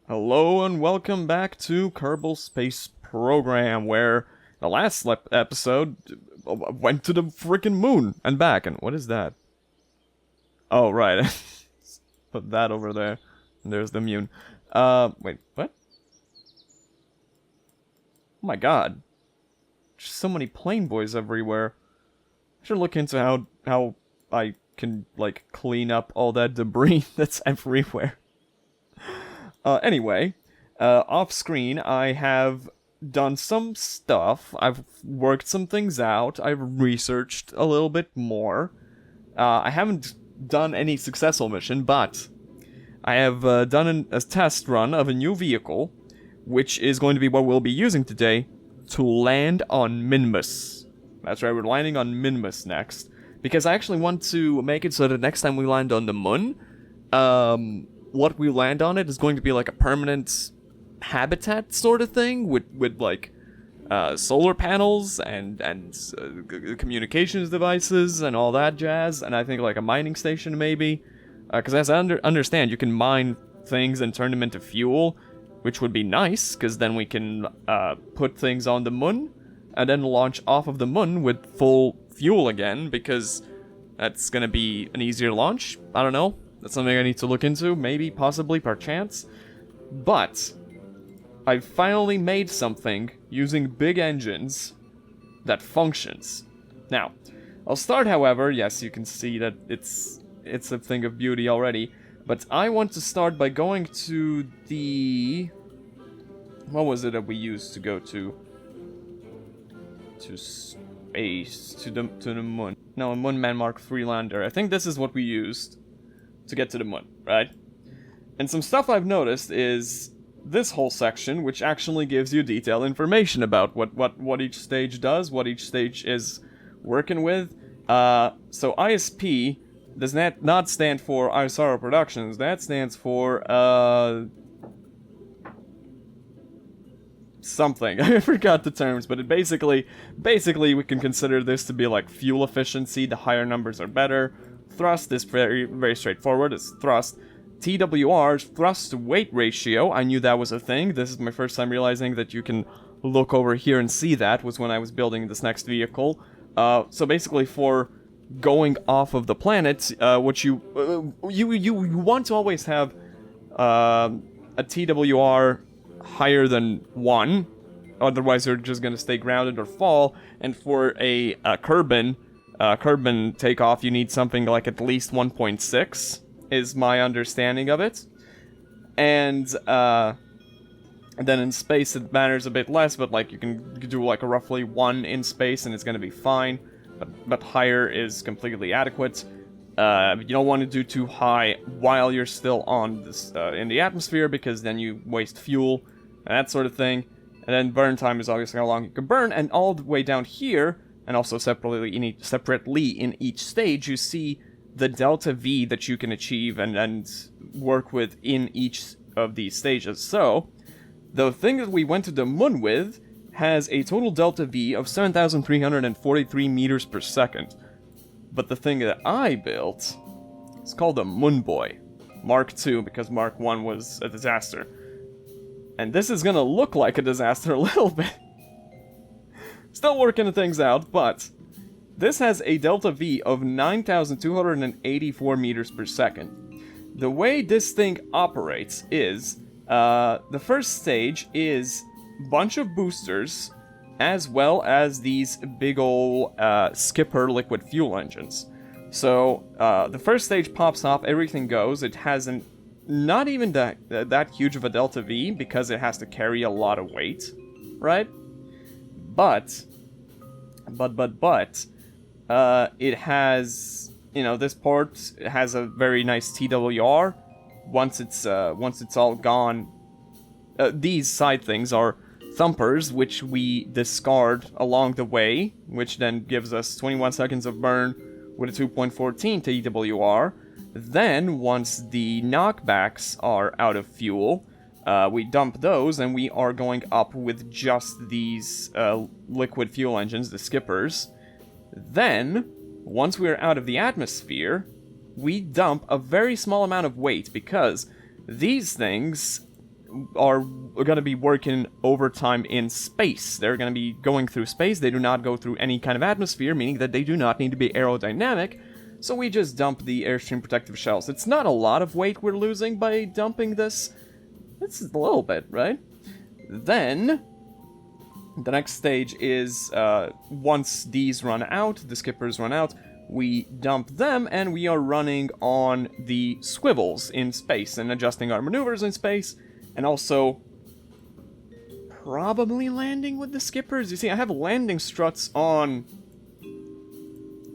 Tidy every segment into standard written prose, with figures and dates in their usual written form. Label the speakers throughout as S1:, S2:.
S1: Hello and welcome back to Kerbal Space Program, where the last episode went to the freaking moon and back. And what is that? Oh, right. Put that over there. And there's the moon. Wait, what? Oh my god. There's so many plane boys everywhere. I should look into how I can, like, clean up all that debris that's everywhere. Anyway, off screen, I have done some stuff. I've worked some things out. I've researched a little bit more. I haven't done any successful mission, but I have done a test run of a new vehicle, which is going to be what we'll be using today to land on Minmus. That's right, we're landing on Minmus next, because I actually want to make it so that next time we land on the moon, what we land on it is going to be like a permanent habitat sort of thing with like solar panels and communications devices and all that jazz, and I think like a mining station maybe, because as I understand, you can mine things and turn them into fuel, which would be nice, because then we can put things on the moon and then launch off of the moon with full fuel again, because that's gonna be an easier launch. I don't know. That's something I need to look into, maybe, possibly, perchance. But I finally made something using big engines that functions. Now, I'll start, however, yes, you can see that it's a thing of beauty already, but I want to start by going to the... What was it that we used to go to? To space, to the moon. No, a Moonman Mark III lander. I think this is what we used to get to the moon, right? And some stuff I've noticed is this whole section, which actually gives you detailed information about what each stage does, what each stage is working with. So ISP does not stand for ISR Productions. That stands for something. I forgot the terms, but it basically we can consider this to be like fuel efficiency. The higher numbers are better. Thrust is very straightforward. It's thrust. TWR, thrust to weight ratio. I knew that was a thing. This is my first time realizing that you can look over here and see that, was when I was building this next vehicle. So basically for going off of the planet, what you want to always have a TWR higher than 1, otherwise you're just gonna stay grounded or fall. And for a Kerbal takeoff, you need something like at least 1.6, is my understanding of it. And then in space it matters a bit less, but like you can do like a roughly 1 in space and it's gonna be fine, but higher is completely adequate. You don't want to do too high while you're still on this in the atmosphere, because then you waste fuel and that sort of thing. And then burn time is obviously how long you can burn, and all the way down here, and also separately in each stage, you see the delta V that you can achieve and work with in each of these stages. So, the thing that we went to the moon with has a total delta V of 7,343 meters per second. But the thing that I built is called a Moon Boy, Mark II, because Mark I was a disaster. And this is gonna look like a disaster a little bit. Still working things out, but this has a delta V of 9,284 meters per second. The way this thing operates is, the first stage is a bunch of boosters, as well as these big ol' skipper liquid fuel engines. So, the first stage pops off, everything goes. It hasn't, not even that huge of a delta V, because it has to carry a lot of weight, right? But, it has, this port has a very nice TWR. Once it's all gone, these side things are thumpers, which we discard along the way, which then gives us 21 seconds of burn with a 2.14 TWR. Then, once the knockbacks are out of fuel, we dump those, and we are going up with just these liquid fuel engines, the skippers. Then, once we are out of the atmosphere, we dump a very small amount of weight, because these things are going to be working overtime in space. They're going to be going through space. They do not go through any kind of atmosphere, meaning that they do not need to be aerodynamic. So we just dump the Airstream protective shells. It's not a lot of weight we're losing by dumping this. It's a little bit, right? Then, the next stage is, once these run out, the skippers run out, we dump them, and we are running on the squibbles in space, and adjusting our maneuvers in space, and also probably landing with the skippers. You see, I have landing struts on...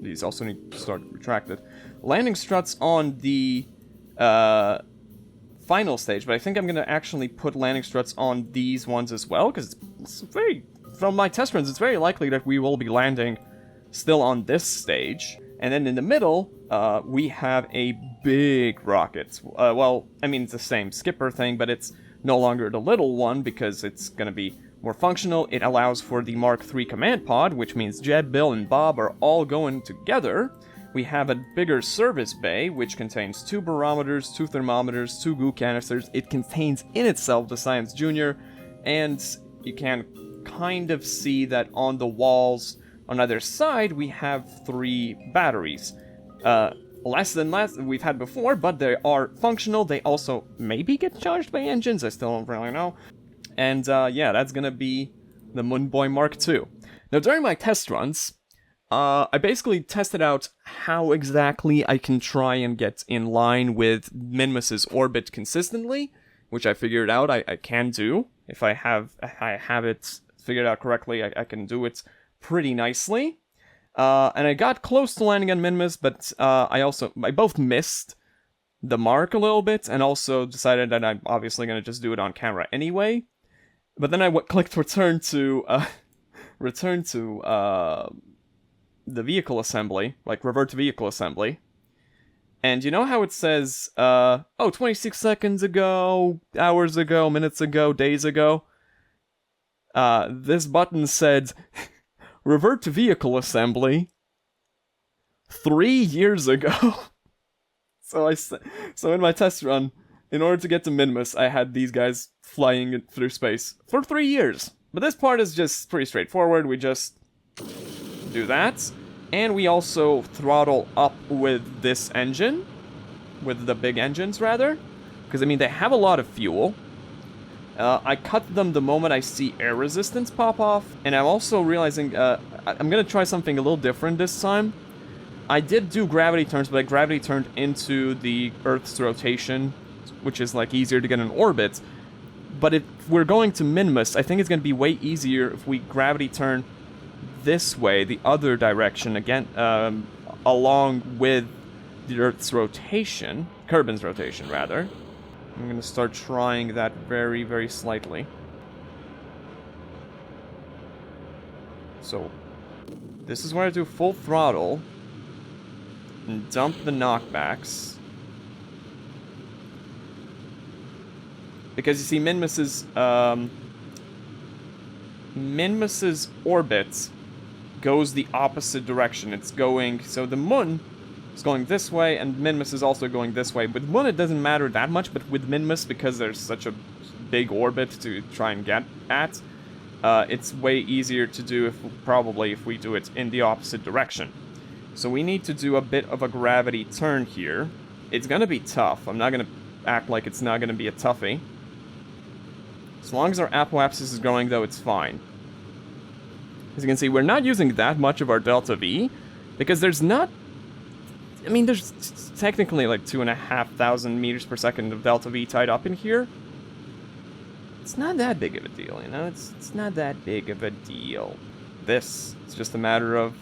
S1: These also need to start retracted. Landing struts on the final stage, but I think I'm going to actually put landing struts on these ones as well, because it's very... From my test runs, it's very likely that we will be landing still on this stage. And then in the middle, we have a big rocket. Well, I mean, it's the same skipper thing, but it's no longer the little one because it's going to be more functional. It allows for the Mark III command pod, which means Jed, Bill, and Bob are all going together. We have a bigger service bay, which contains 2 barometers, 2 thermometers, 2 goo canisters. It contains in itself the Science Junior, and you can kind of see that on the walls on either side we have 3 batteries. Less than we've had before, but they are functional. They also maybe get charged by engines, I still don't really know. And yeah, that's gonna be the Moonboy Mark II. Now during my test runs, I basically tested out how exactly I can try and get in line with Minmus's orbit consistently, which I figured out I can do. If I have it figured out correctly, I can do it pretty nicely. And I got close to landing on Minmus, but I both missed the mark a little bit, and also decided that I'm obviously going to just do it on camera anyway. But then I clicked return to the vehicle assembly, like revert to vehicle assembly. And you know how it says, 26 seconds ago, hours ago, minutes ago, days ago? This button said, revert to vehicle assembly 3 years ago. So in my test run, in order to get to Minmus, I had these guys flying through space for 3 years. But this part is just pretty straightforward. We just do that. And we also throttle up with this engine. With the big engines, rather. Because, I mean, they have a lot of fuel. I cut them the moment I see air resistance pop off. And I'm also realizing, I'm going to try something a little different this time. I did do gravity turns, but I gravity turned into the Earth's rotation, which is, like, easier to get in orbit. But if we're going to Minmus, I think it's going to be way easier if we gravity turn this way, the other direction, again, along with the Earth's rotation, Kerbin's rotation, rather. I'm going to start trying that very, very slightly. So, this is where I do full throttle, and dump the knockbacks. Because you see, Minmus's orbit goes the opposite direction. It's going, so the Moon is going this way, and Minmus is also going this way. With Moon, it doesn't matter that much, but with Minmus, because there's such a big orbit to try and get at, it's way easier to do if we do it in the opposite direction. So we need to do a bit of a gravity turn here. It's gonna be tough. I'm not gonna act like it's not gonna be a toughie. As long as our apoapsis is going, though, it's fine. As you can see, we're not using that much of our delta V, because there's not... I mean, there's technically like 2,500 meters per second of delta V tied up in here. It's not that big of a deal, you know? It's not that big of a deal. It's just a matter of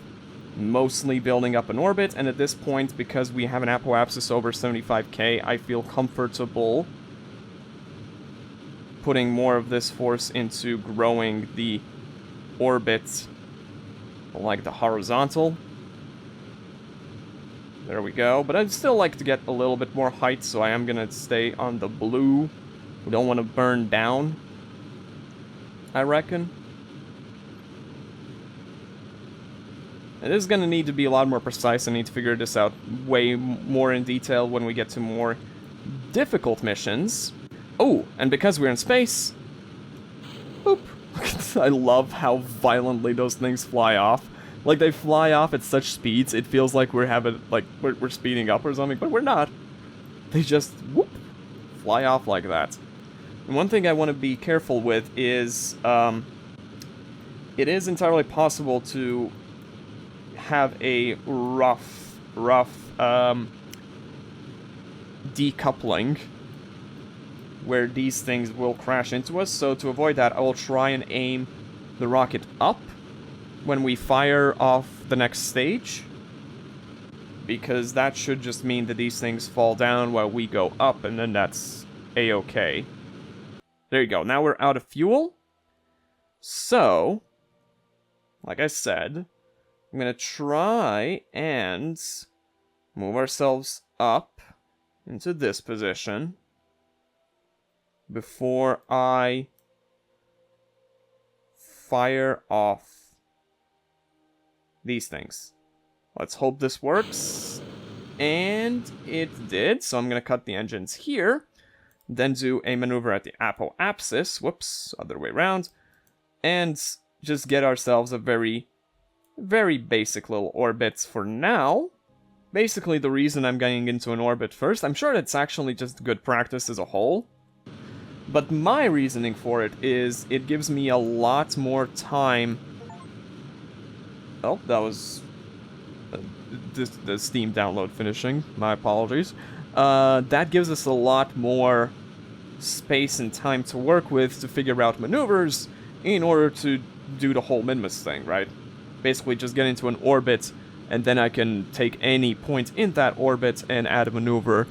S1: mostly building up an orbit, and at this point, because we have an apoapsis over 75k, I feel comfortable putting more of this force into growing the orbit, like the horizontal. There we go. But I'd still like to get a little bit more height, so I am going to stay on the blue. We don't want to burn down, I reckon. It is going to need to be a lot more precise. I need to figure this out way more in detail when we get to more difficult missions. Oh, and because we're in space... Boop. I love how violently those things fly off. Like, they fly off at such speeds, it feels like we're having, like, we're speeding up or something, but we're not. They just, whoop, fly off like that. And one thing I want to be careful with is, it is entirely possible to have a rough, decoupling where these things will crash into us. So to avoid that, I will try and aim the rocket up when we fire off the next stage, because that should just mean that these things fall down while we go up, and then that's a-okay. There you go. Now we're out of fuel. So, like I said, I'm gonna try and move ourselves up into this position before I fire off these things. Let's hope this works. And it did, so I'm gonna cut the engines here, then do a maneuver at the apoapsis, whoops, other way around, and just get ourselves a very, very basic little orbit for now. Basically, the reason I'm getting into an orbit first, I'm sure it's actually just good practice as a whole, but my reasoning for it is it gives me a lot more time. Oh, that was the Steam download finishing. My apologies. That gives us a lot more space and time to work with to figure out maneuvers in order to do the whole Minmus thing, right? Basically, just get into an orbit, and then I can take any point in that orbit and add a maneuver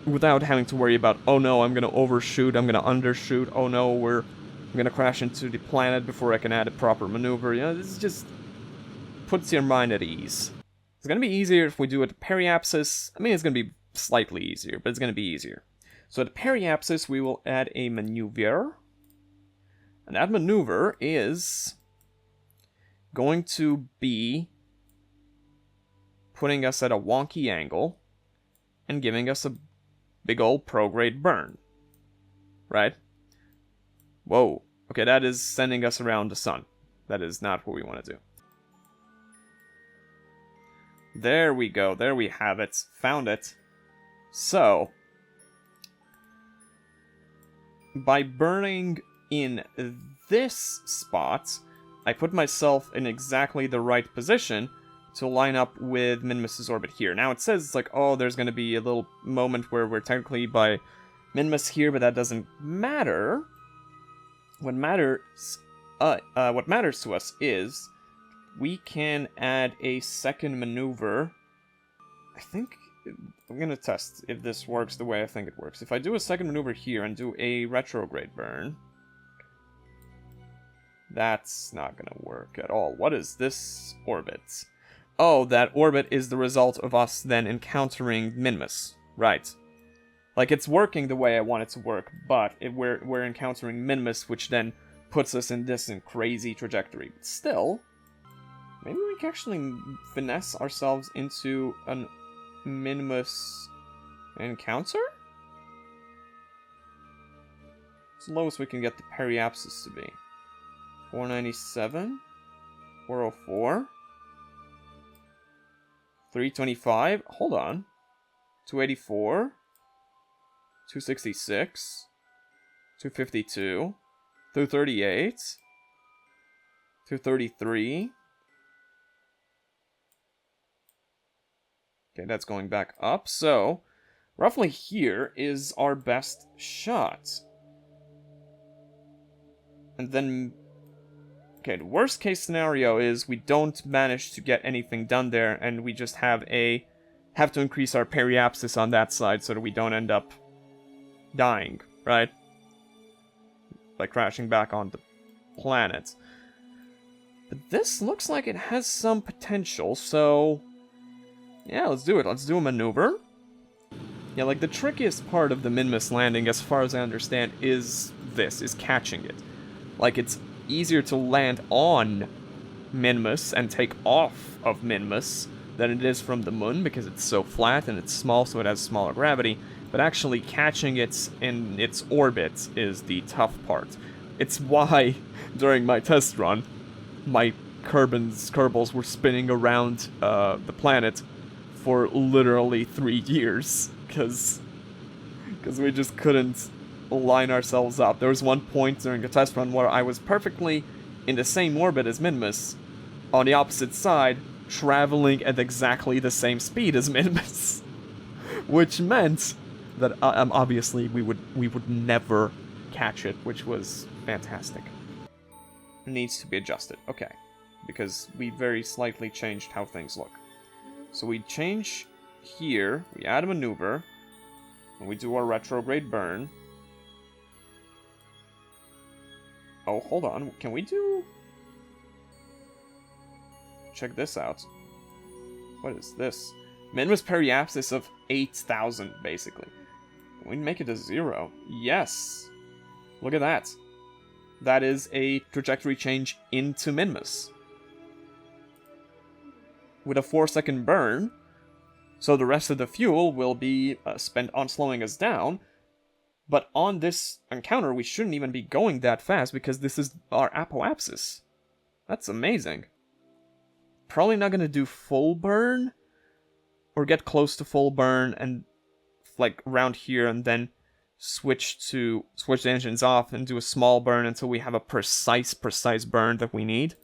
S1: without having to worry about, oh no, I'm gonna overshoot, I'm gonna undershoot, oh no, I'm gonna crash into the planet before I can add a proper maneuver. You know, this just puts your mind at ease. It's gonna be easier if we do it periapsis. I mean, it's gonna be slightly easier, but it's gonna be easier. So at periapsis, we will add a maneuver. And that maneuver is going to be putting us at a wonky angle and giving us a big old prograde burn. Right? Whoa. Okay, that is sending us around the sun. That is not what we want to do. There we go. There we have it. Found it. So, by burning in this spot, I put myself in exactly the right position to line up with Minmus's orbit here. Now it says, like, oh, there's going to be a little moment where we're technically by Minmus here, but that doesn't matter. What matters to us is we can add a second maneuver. I think I'm going to test if this works the way I think it works. If I do a second maneuver here and do a retrograde burn, that's not going to work at all. What is this orbit? Oh, that orbit is the result of us then encountering Minmus. Right. Like, it's working the way I want it to work, but we're encountering Minmus, which then puts us in this crazy trajectory. But still, maybe we can actually finesse ourselves into a Minmus encounter? It's the lowest we can get the periapsis to be. 497, 404, 325, hold on, 284, 266, 252, 238, 233. Okay, that's going back up, so roughly here is our best shot. And then, okay, the worst case scenario is we don't manage to get anything done there, and we just have to increase our periapsis on that side so that we don't end up dying, right? By crashing back on the planet. But this looks like it has some potential, so yeah, let's do it. Let's do a maneuver. Yeah, like, the trickiest part of the Minmus landing, as far as I understand, is catching it. Like, it's easier to land on Minmus and take off of Minmus than it is from the moon, because it's so flat and it's small, so it has smaller gravity. but actually catching it in its orbit is the tough part. It's why, during my test run, my Kerbals were spinning around the planet for literally 3 years, because we just couldn't line ourselves up. There was one point during the test run where I was perfectly in the same orbit as Minmus, on the opposite side, traveling at exactly the same speed as Minmus, which meant that obviously we would never catch it, which was fantastic. It needs to be adjusted, okay, because we very slightly changed how things look. So we change here, we add a maneuver, and we do our retrograde burn. Oh, hold on, can we do... Check this out. What is this? Minmus periapsis of 8,000, basically. Can we make it a 0? Yes! Look at that. That is a trajectory change into Minmus. With a 4-second burn, so the rest of the fuel will be spent on slowing us down, but on this encounter we shouldn't even be going that fast because this is our apoapsis. That's amazing. Probably not gonna do full burn, or get close to full burn and like around here and then switch the engines off and do a small burn until we have a precise burn that we need.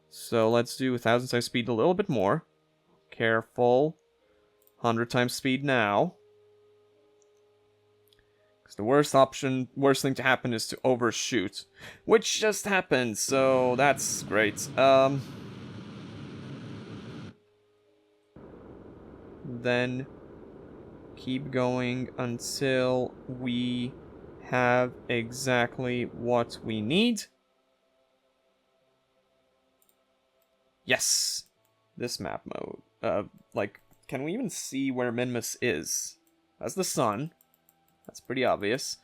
S1: So let's do 1,000 times speed a little bit more. Careful. 100 times speed now. Because the worst thing to happen is to overshoot. Which just happened, so that's great. Then keep going until we have exactly what we need. Yes! This map mode. Like, can we even see where Minmus is? That's the sun. That's pretty obvious.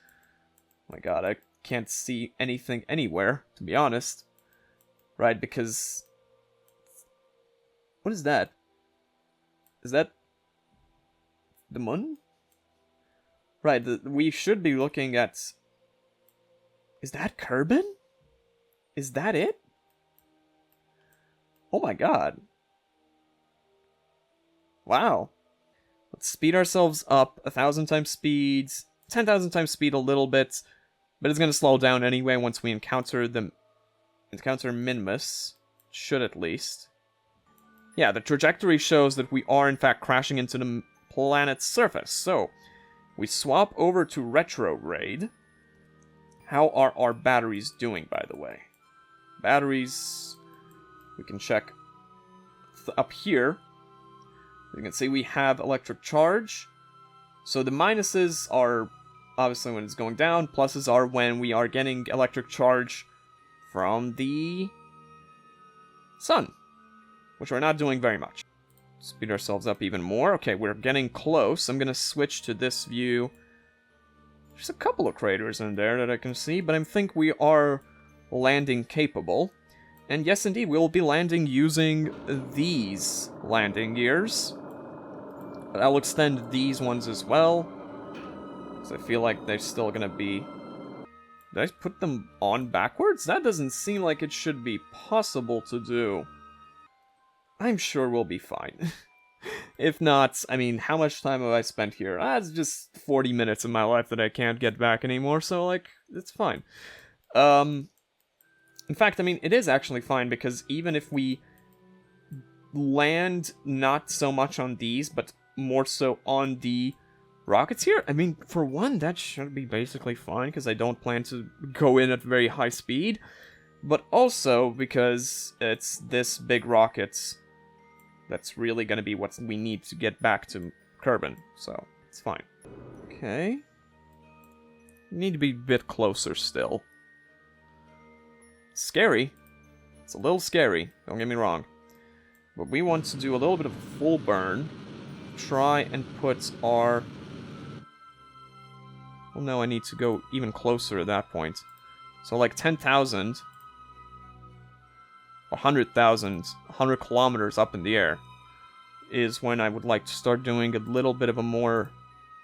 S1: Oh my god, I can't see anything anywhere, to be honest. Right, because... What is that? Is that... the moon? Right, we should be looking at... Is that Kerbin? Is that it? Oh my god. Wow. Let's speed ourselves up 1,000 times speed, 10,000 times speed a little bit, but it's going to slow down anyway once we encounter Minmus. Should at least. Yeah, the trajectory shows that we are in fact crashing into the planet's surface. So, we swap over to retrograde. How are our batteries doing, by the way? Batteries, we can check up here. You can see we have electric charge. So the minuses are obviously when it's going down. Pluses are when we are getting electric charge from the sun, which we're not doing very much. Speed ourselves up even more. Okay, we're getting close. I'm going to switch to this view. There's a couple of craters in there that I can see, but I think we are landing capable. And yes, indeed, we'll be landing using these landing gears. But I'll extend these ones as well, because I feel like they're still going to be... Did I put them on backwards? That doesn't seem like it should be possible to do. I'm sure we'll be fine. If not, I mean, how much time have I spent here? It's just 40 minutes of my life that I can't get back anymore, so, like, it's fine. In fact, I mean, it is actually fine, because even if we land not so much on these, but more so on the rockets here, I mean, for one, that should be basically fine, because I don't plan to go in at very high speed, but also because it's this big rockets that's really going to be what we need to get back to Kerbin, so it's fine. Okay. Need to be a bit closer still. Scary. It's a little scary, don't get me wrong. But we want to do a little bit of a full burn. Try and put our... Well, no, I need to go even closer at that point. So like 10,000... 100,000, 100 kilometers up in the air is when I would like to start doing a little bit of a more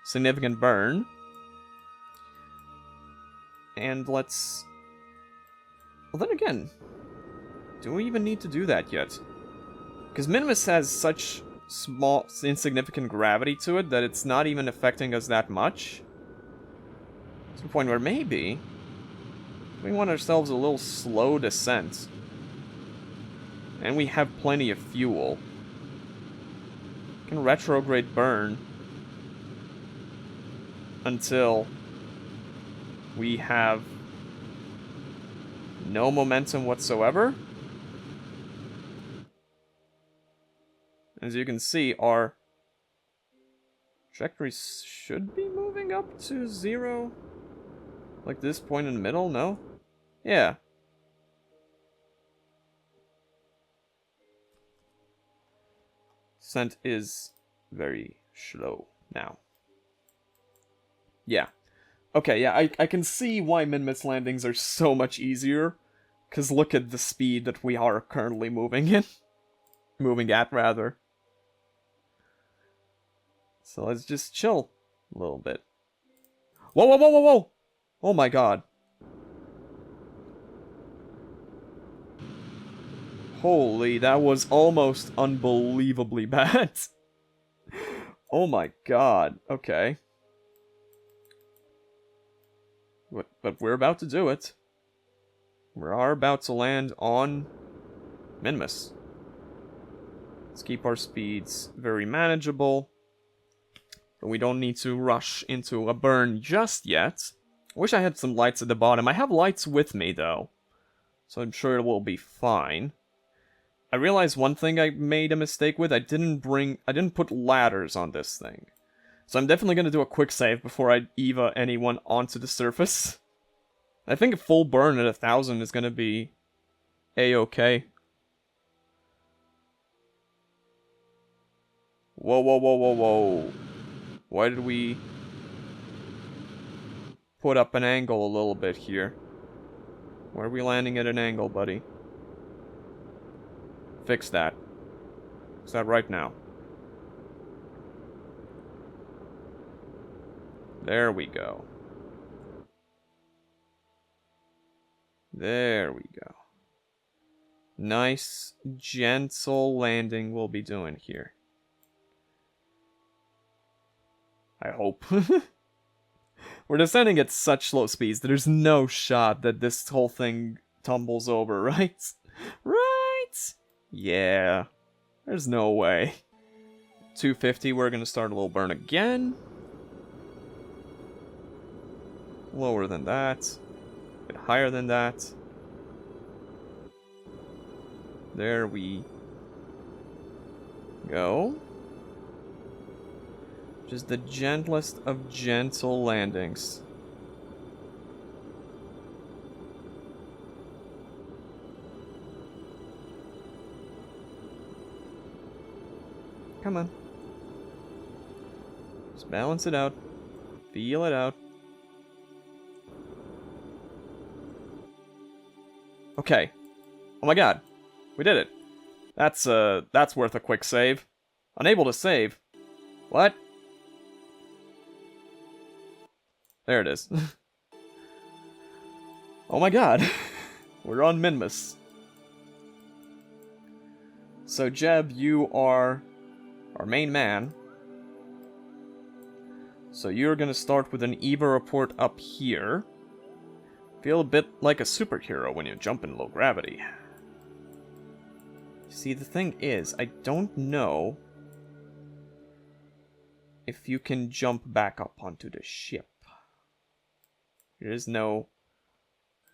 S1: significant burn. And let's... Well, then again, do we even need to do that yet? Because Minmus has such small, insignificant gravity to it that it's not even affecting us that much. To the point where maybe we want ourselves a little slow descent. And we have plenty of fuel. We can retrograde burn until we have no momentum whatsoever. As you can see, our trajectories should be moving up to 0. Like this point in the middle, no? Yeah. Descent is very slow now. Yeah. Okay, yeah, I can see why Minmus landings are so much easier. Because look at the speed that we are currently moving in. Moving at, rather. So let's just chill a little bit. Whoa, whoa, whoa, whoa, whoa! Oh my god. Holy, that was almost unbelievably bad. Oh my god. Okay. But we're about to do it. We are about to land on Minmus. Let's keep our speeds very manageable. But we don't need to rush into a burn just yet. I wish I had some lights at the bottom. I have lights with me, though. So I'm sure it will be fine. I realized one thing I made a mistake with. I didn't put ladders on this thing. So I'm definitely going to do a quick save before I EVA anyone onto the surface. I think a full burn at 1,000 is going to be A-okay. Whoa, whoa, whoa, whoa, whoa. Why did we put up an angle a little bit here? Why are we landing at an angle, buddy? Fix that. Fix that right now. There we go. There we go. Nice, gentle landing we'll be doing here. I hope. We're descending at such slow speeds that there's no shot that this whole thing tumbles over, right? Right? Yeah. There's no way. 250, we're gonna start a little burn again. Lower than that. A bit higher than that. There we go. Just the gentlest of gentle landings. Come on. Just balance it out. Feel it out. Okay. Oh my god. We did it. That's worth a quick save. Unable to save. What? There it is. Oh my god. We're on Minmus. So Jeb, you are our main man. So you're gonna start with an EVA report up here. Feel a bit like a superhero when you jump in low gravity. See, the thing is, I don't know if you can jump back up onto the ship. There is no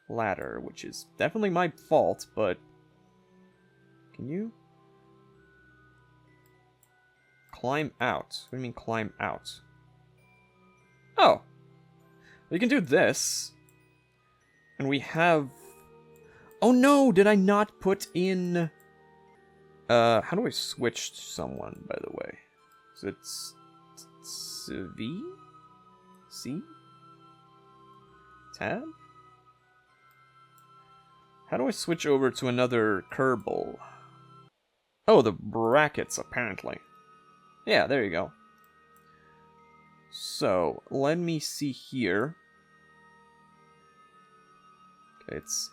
S1: ladder, which is definitely my fault, but... Can you? Climb out. What do you mean climb out? Oh! We can do this. And we have... Oh no! Did I not put in... how do I switch to someone, by the way? Is it... V? C? Tab? How do I switch over to another Kerbal? Oh, the brackets, apparently. Yeah, there you go. So, let me see here. Okay, it's...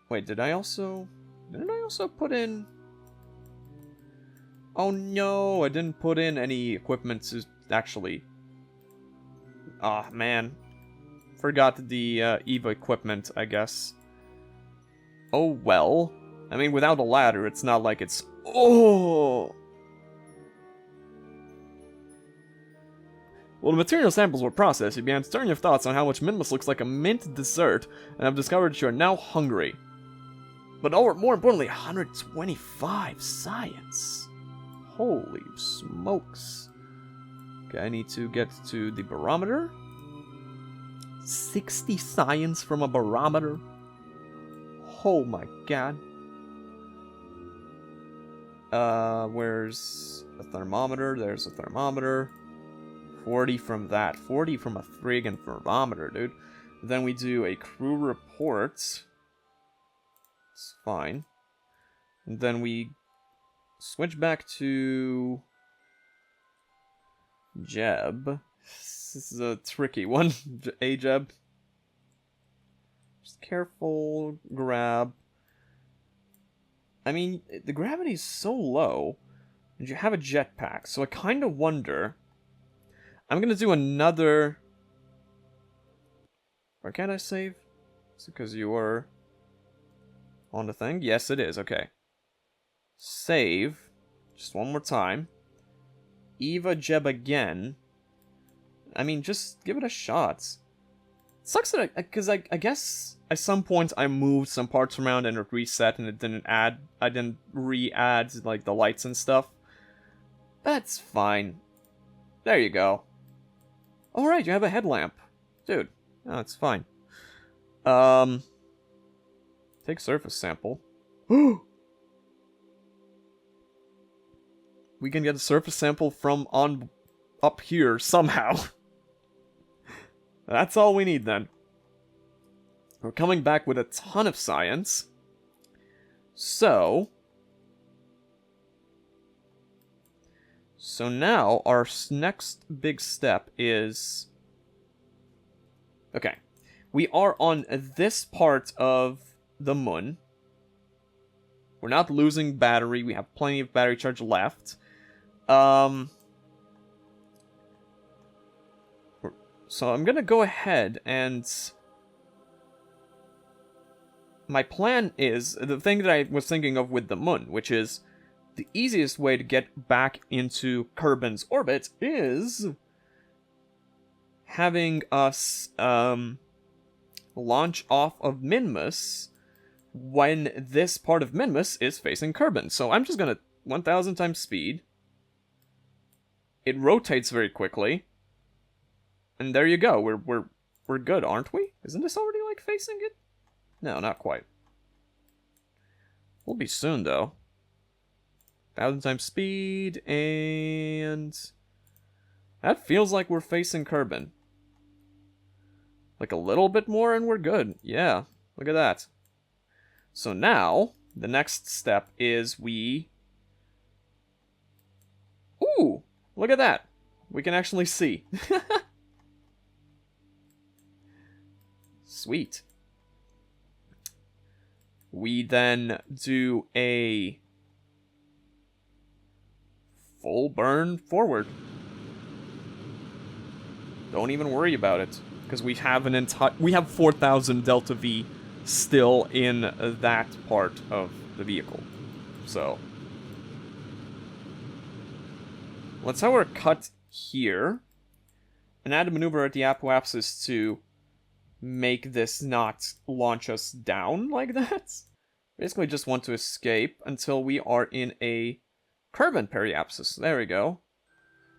S1: Wait, didn't I also put in... Oh no, I didn't put in any equipment to actually... Ah, man. Forgot the EVA equipment, I guess. Oh well. I mean, without a ladder, it's not like it's... Oh! While the material samples were processed, you began stirring your thoughts on how much Minmus looks like a mint dessert, and have discovered that you are now hungry. But more importantly, 125 science. Holy smokes. Okay, I need to get to the barometer. 60 science from a barometer. Oh my god. Where's a thermometer? There's a thermometer. 40 from that. 40 from a friggin' thermometer, dude. Then we do a crew report. It's fine. And then we switch back to Jeb. This is a tricky one. Jeb. Just careful grab. I mean, the gravity is so low, and you have a jetpack, so I kind of wonder. I'm gonna do another. Where can I save? Is it because you were on the thing? Yes, it is. Okay. Save. Just one more time. Eva Jeb again. I mean, just give it a shot. It sucks that because I guess at some point I moved some parts around and it reset and it didn't add. I didn't re-add like the lights and stuff. That's fine. There you go. All right, you have a headlamp, dude. Oh, it's fine. Take surface sample. We can get a surface sample from up here somehow. That's all we need then. We're coming back with a ton of science. So now our next big step is... Okay. We are on this part of the moon. We're not losing battery. We have plenty of battery charge left. So I'm gonna go ahead and... My plan is the thing that I was thinking of with the moon, which is the easiest way to get back into Kerbin's orbit is having us launch off of Minmus when this part of Minmus is facing Kerbin. So I'm just gonna 1000 times speed. It rotates very quickly. And there you go. We're good, aren't we? Isn't this already like facing it? No, not quite. We'll be soon though. 1000 times speed, and that feels like we're facing Kerbin. Like a little bit more and we're good. Yeah, look at that. So now, the next step is we... Ooh, look at that. We can actually see. Sweet. We then do a full burn forward. Don't even worry about it, because we have we have 4000 Delta V still in that part of the vehicle. So let's have our cut here and add a maneuver at the apoapsis to make this not launch us down like that. Basically just want to escape until we are in a Kerbin periapsis. There we go.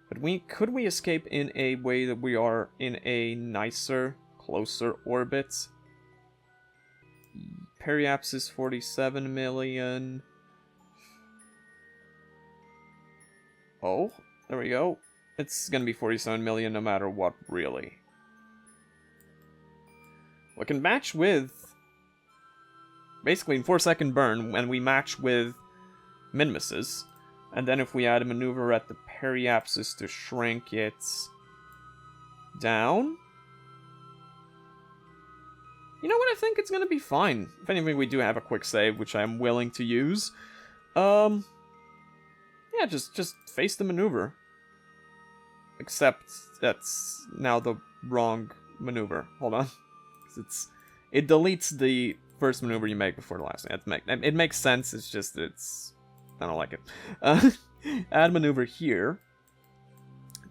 S1: But could we escape in a way that we are in a nicer, closer orbit? Periapsis 47 million. Oh, there we go. It's gonna be 47 million no matter what, really. We can match with... Basically, in 4-second burn, when we match with Minmus's. And then if we add a maneuver at the periapsis to shrink it down. You know what? I think it's gonna be fine. If anything, we do have a quick save, which I'm willing to use. Yeah, just face the maneuver. Except that's now the wrong maneuver. Hold on. It deletes the first maneuver you make before the last one. It makes sense, it's just, I don't like it. Add maneuver here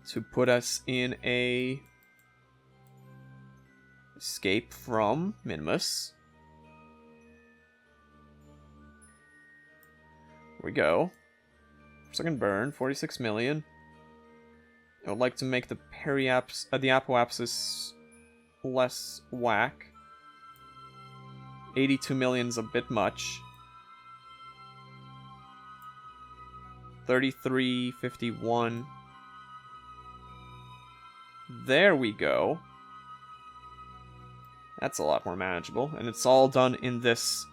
S1: to put us in a escape from Minmus. Here we go. Second burn, 46 million. I would like to make the the apoapsis less whack. 82 million's a bit much. 33.51. There we go. That's a lot more manageable, and it's all done in this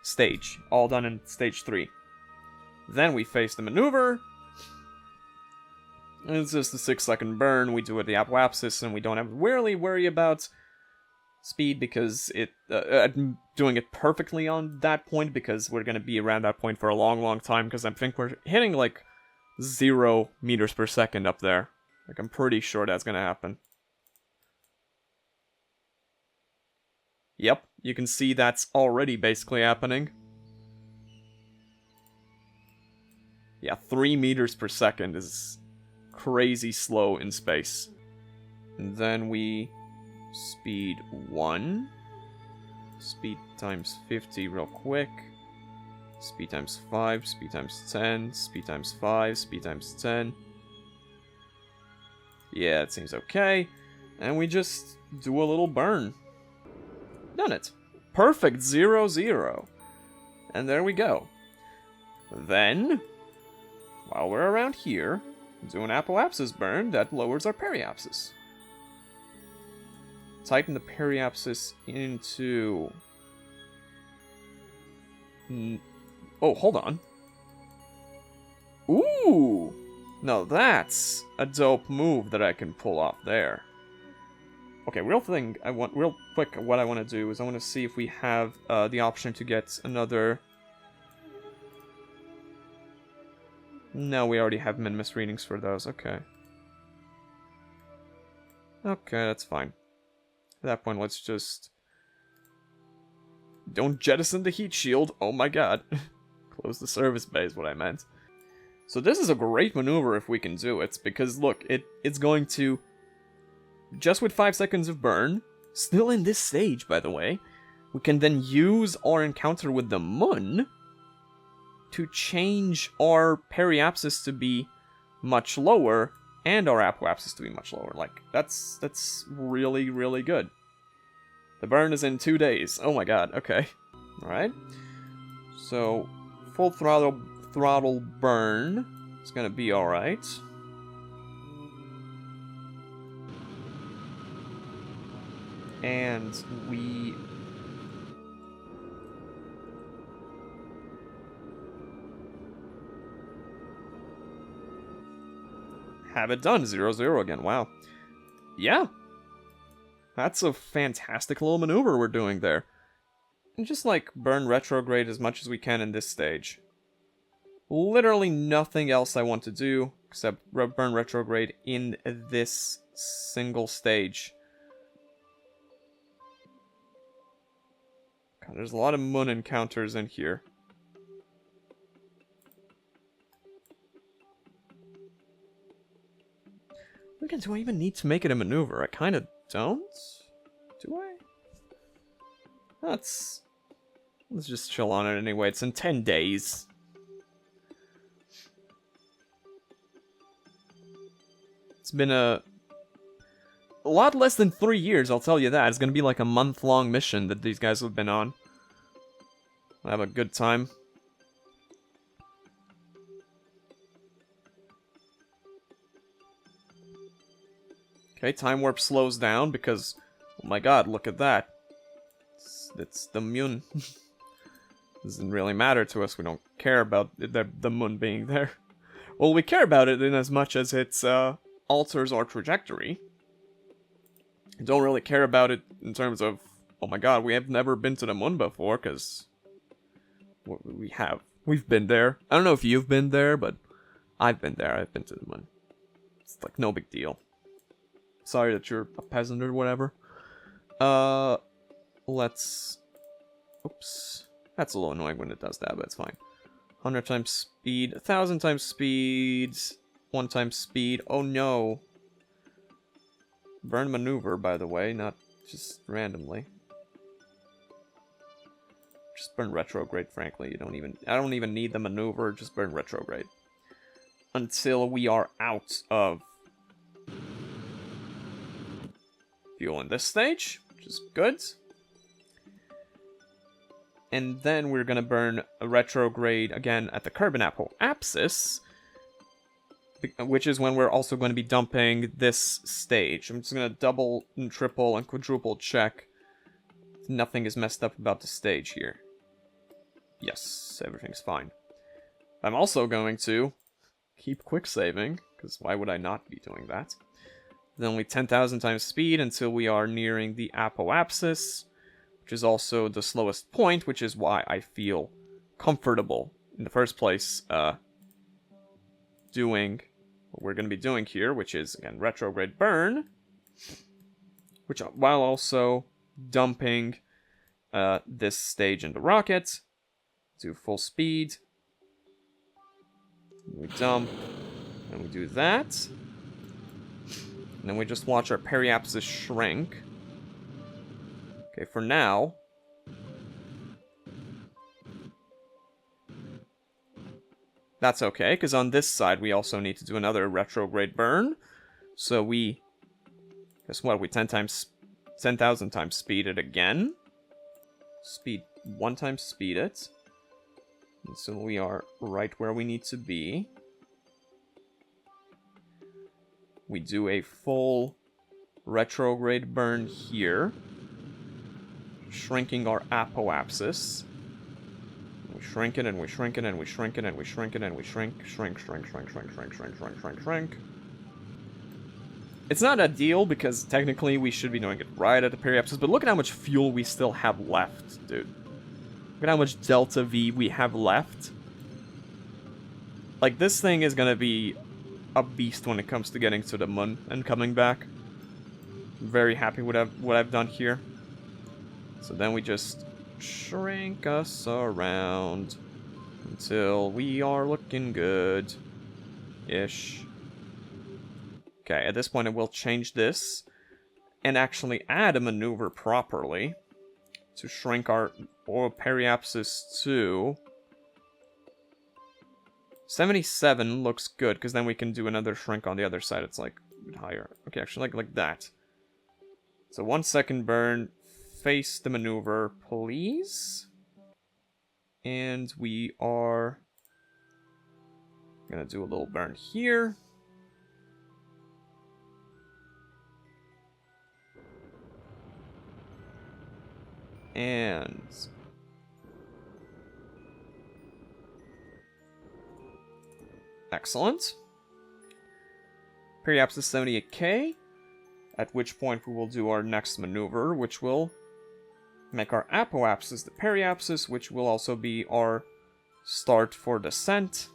S1: stage. All done in stage 3. Then we face the maneuver. And it's just a 6-second burn. We do it the apoapsis, and we don't have to really worry about speed because I'm doing it perfectly on that point because we're going to be around that point for a long, long time because I think we're hitting like 0 meters per second up there. Like, I'm pretty sure that's going to happen. Yep, you can see that's already basically happening. Yeah, 3 meters per second is crazy slow in space. And then we speed 1. Speed times 50 real quick. Speed times 5, speed times 10, speed times 5, speed times 10. Yeah, it seems okay. And we just do a little burn. Done it. Perfect 0-0. And there we go. Then, while we're around here, do an apoapsis burn that lowers our periapsis. Tighten the periapsis into... Oh, hold on. Ooh! No, that's a dope move that I can pull off there. Okay, real quick, what I want to do is I want to see if we have the option to get another... No, we already have Minmus readings for those, okay. Okay, that's fine. At that point, let's just... Don't jettison the heat shield, oh my god. Close the service bay is what I meant. So this is a great maneuver if we can do it, because look, it's going to... Just with 5 seconds of burn, still in this stage, by the way, we can then use our encounter with the Mun to change our periapsis to be much lower and our apoapsis to be much lower. Like, that's really, really good. The burn is in 2 days. Oh my god, okay. Alright. So, full throttle burn is gonna be alright. And we... have it done. 0-0 again. Wow. Yeah. That's a fantastic little maneuver we're doing there. And just, like, burn retrograde as much as we can in this stage. Literally nothing else I want to do except burn retrograde in this single stage. God, there's a lot of Mun encounters in here. Again, do I even need to make it a maneuver? I kind of don't. Do I? Let's just chill on it anyway. It's in 10 days. It's been a lot less than 3 years, I'll tell you that. It's gonna be like a month-long mission that these guys have been on. I'll have a good time. Okay, time warp slows down because, oh my god, look at that. It's the Mun. Doesn't really matter to us. We don't care about the moon being there. Well, we care about it in as much as it alters our trajectory. We don't really care about it in terms of, oh my god, we have never been to the moon before, because we have. We've been there. I don't know if you've been there, but I've been there. I've been to the moon. It's like no big deal. Sorry that you're a peasant or whatever. Let's... Oops. That's a little annoying when it does that, but it's fine. 100 times speed, 1000 times speed, 1 times speed. Oh no. Burn maneuver, by the way, not just randomly. Just burn retrograde, frankly. I don't even need the maneuver, just burn retrograde. Until we are out of fuel in this stage, which is good. And then we're gonna burn a retrograde again at the Kerbal axis, which is when we're also going to be dumping this stage. I'm just gonna double and triple and quadruple check. Nothing is messed up about the stage here. Yes, everything's fine. I'm also going to keep quick saving, because why would I not be doing that? Then only 10,000 times speed until we are nearing the apoapsis, which is also the slowest point, which is why I feel comfortable in the first place doing what we're going to be doing here, which is, again, retrograde burn, which while also dumping this stage into rocket, do full speed, we dump, and we do that, and then we just watch our periapsis shrink. Okay, for now, that's okay, because on this side we also need to do another retrograde burn. So we, guess what, we 10,000 times speed it again. Speed, 1 time speed it. And so we are right where we need to be. We do a full retrograde burn here, shrinking our apoapsis. We shrink it and we shrink it and we shrink it and we shrink it and we shrink. It's not ideal because technically we should be doing it right at the periapsis, but look at how much fuel we still have left, dude. Look at how much delta V we have left. Like, this thing is gonna be a beast when it comes to getting to the moon and coming back. I'm very happy with what I've done here. So then we just shrink us around until we are looking good-ish. Okay, at this point I will change this and actually add a maneuver properly to shrink our periapsis to 77 looks good, because then we can do another shrink on the other side. It's like a bit higher. Okay, actually like that. So 1 second burn. Face the maneuver, please. And we are gonna do a little burn here. And excellent. Periapsis 78k, at which point we will do our next maneuver, which will make our apoapsis the periapsis, which will also be our start for descent.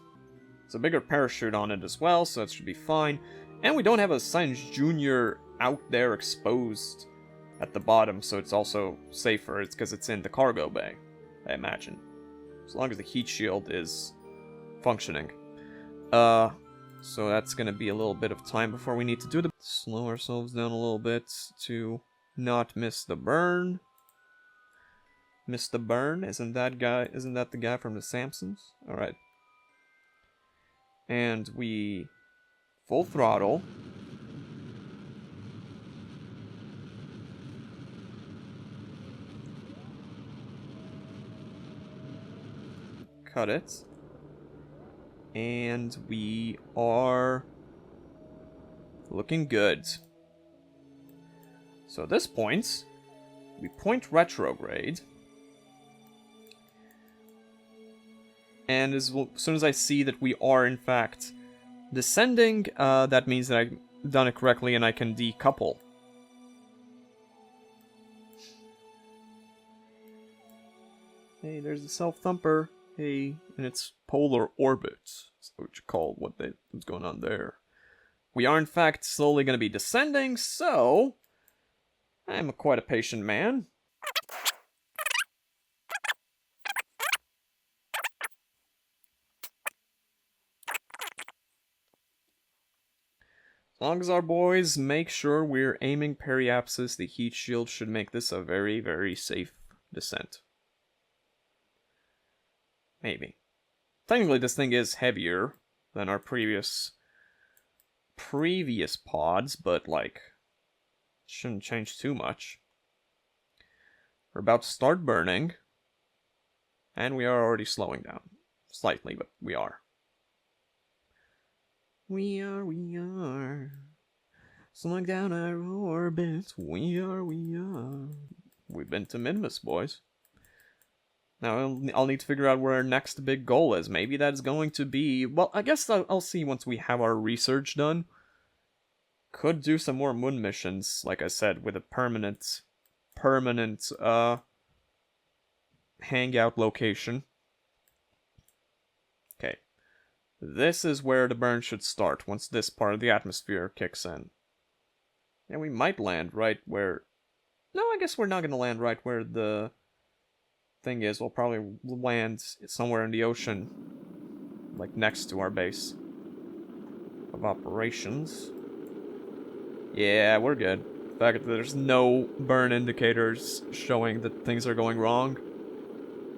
S1: It's a bigger parachute on it as well, so it should be fine. And we don't have a Science Junior out there exposed at the bottom, so it's also safer. It's because it's in the cargo bay, I imagine. As long as the heat shield is functioning. So that's gonna be a little bit of time before we need to do the... Slow ourselves down a little bit to not miss the burn. Miss the burn? Isn't that the guy from the Simpsons? Alright. And we full throttle. Cut it. And we are looking good. So at this point, we point retrograde. And as soon as I see that we are, in fact, descending, that means that I've done it correctly and I can decouple. Hey, there's the self-thumper. Hey, in its polar orbit. That's what you call what's going on there. We are, in fact, slowly going to be descending, so I'm quite a patient man. As long as our boys make sure we're aiming periapsis, the heat shield should make this a very, very safe descent. Maybe. Technically, this thing is heavier than our previous pods, but, like, shouldn't change too much. We're about to start burning, and we are already slowing down. Slightly, but we are. We are. Slowing down our orbit. We are. We've been to Minmus, boys. Now, I'll need to figure out where our next big goal is. Maybe that's going to be... Well, I guess I'll see once we have our research done. Could do some more moon missions, like I said, with a permanent, hangout location. Okay. This is where the burn should start, once this part of the atmosphere kicks in. And we might land right where... No, I guess we're not going to land right where the thing is. We'll probably land somewhere in the ocean, like next to our base of operations. Yeah, we're good. The fact that there's no burn indicators showing that things are going wrong,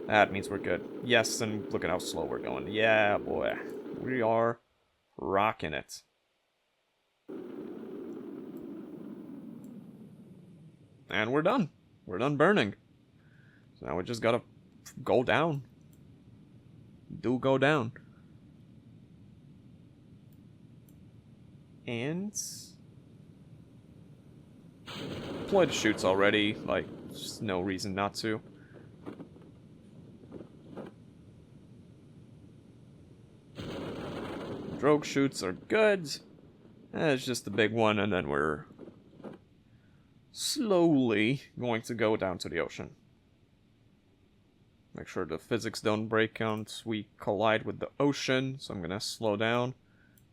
S1: that means we're good. Yes, and look at how slow we're going. Yeah, boy. We are rocking it. And we're done. We're done burning. So now we just gotta go down. Go down. And... deploy the chutes already. Like, just no reason not to. Drogue chutes are good. It's just the big one, and then we're slowly going to go down to the ocean. Make sure the physics don't break once we collide with the ocean, so I'm gonna slow down.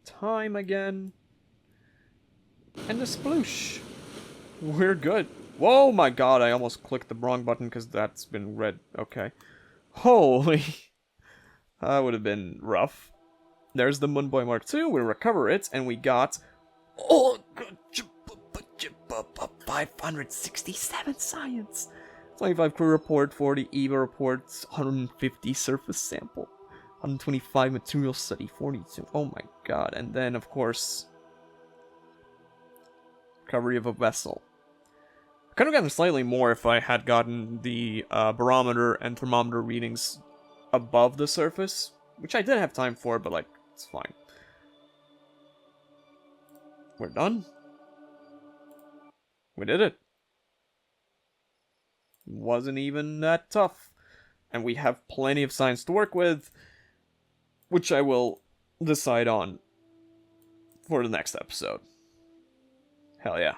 S1: Time again. And the sploosh. We're good. Whoa, my god, I almost clicked the wrong button because that's been red. Okay. Holy. That would have been rough. There's the Moonboy Mark II. We recover it, and we got... Oh, 567 science. 25 crew report, 40 EVA reports, 150 surface sample, 125 material study, 42. Oh my god. And then, of course, recovery of a vessel. Could have gotten slightly more if I had gotten the barometer and thermometer readings above the surface, which I did have time for, but, like, it's fine. We're done. We did it. Wasn't even that tough. And we have plenty of science to work with, which I will decide on for the next episode. Hell yeah.